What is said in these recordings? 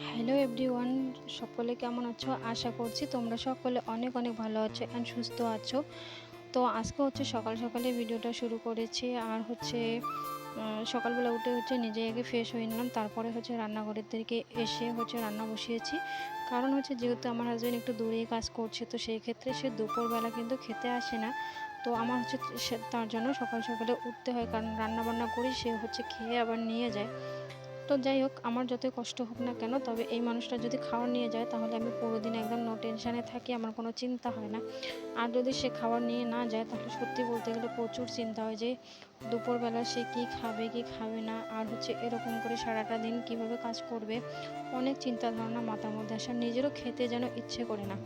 Hello everyone, সকলে কেমন আছো? আশা করছি তোমরা সকলে অনেক অনেক ভালো আছো অ্যান্ড সুস্থ আছো। তো আজকে হচ্ছে সকাল সকালে ভিডিওটা শুরু করেছি। আর হচ্ছে সকালবেলা উঠে হচ্ছে নিজে আগে ফ্রেশ হয়ে নিলাম, তারপরে হচ্ছে রান্নাঘরের থেকে এসে হচ্ছে রান্না বসিয়েছি। কারণ হচ্ছে যেহেতু আমার হাজব্যান্ড একটু দূরেই কাজ করছে, তো সেই ক্ষেত্রে সে দুপুরবেলা কিন্তু খেতে আসে না। তো আমার হচ্ছে তার জন্য সকাল সকালে উঠতে হয়, কারণ রান্না বান্না করি সে হচ্ছে খেয়ে আবার নিয়ে যায়। তো যাই হোক, আমার যতই কষ্ট হোক না কেন, তবে এই মানুষটা যদি খাবার নিয়ে যায় তাহলে আমি পুরো দিন একদম নো টেনশানে থাকি, আমার কোনো চিন্তা হয় না। আর যদি সে খাবার নিয়ে না যায় তাহলে সত্যি বলতে গেলে প্রচুর চিন্তা হয় যে দুপুরবেলা সে কি খাবে কি খাবে না, আর হচ্ছে এরকম করে সারাটা দিন কিভাবে কাজ করবে। অনেক চিন্তা ধারণা মাথার মধ্যে আসে, আর নিজেরও খেতে যেন ইচ্ছে করে না।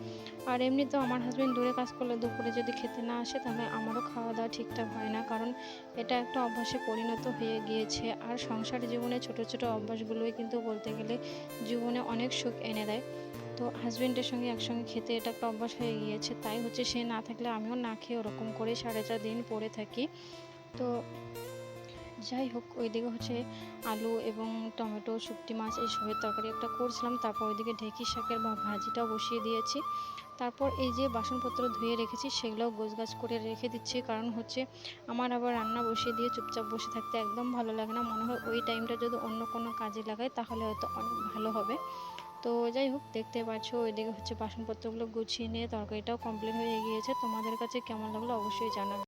আর এমনিতেও আমার হাজব্যান্ড দূরে কাজ করলে দুপুরে যদি খেতে না আসে তাহলে আমারও খাওয়া দাওয়া ঠিকঠাক হয় না, কারণ এটা একটা অভ্যাসে পরিণত হয়ে গিয়েছে। আর সংসার জীবনে ছোট ছোট অভ্যাসগুলোই কিন্তু বলতে গেলে জীবনে অনেক সুখ এনে দেয়। তো হাজব্যান্ডের সঙ্গে একসঙ্গে খেতে এটা একটা অভ্যাস হয়ে গিয়েছে, তাই হচ্ছে সে না থাকলে আমিও না খেয়ে ওরকম করে 4.5 দিন পড়ে থাকি। তো যাই হোক, ওইদিকে হচ্ছে আলু এবং টমেটো, শুটকি মাছ এইসবের তরকারি একটা করছিলাম, তারপর ওইদিকে ঢেঁকি শাকের ভাজিটাও বসিয়ে দিয়েছি। তারপর এই যে বাসনপত্র ধুয়ে রেখেছি সেগুলোও গোছগাছ করে রেখে দিচ্ছি, কারণ হচ্ছে আমার আবার রান্না বসিয়ে দিয়ে চুপচাপ বসে থাকতে একদম ভালো লাগে না। মনে হয় ওই টাইমটা যদি অন্য কোনো কাজে লাগাই তাহলে হয়তো অনেক ভালো হবে। তো যাই হোক, দেখতে পাচ্ছ ওইদিকে হচ্ছে বাসনপত্রগুলো গুছিয়ে নিয়ে তরকারিটাও কমপ্লিট হয়ে গিয়েছে। তোমাদের কাছে কেমন লাগলো অবশ্যই জানাবে।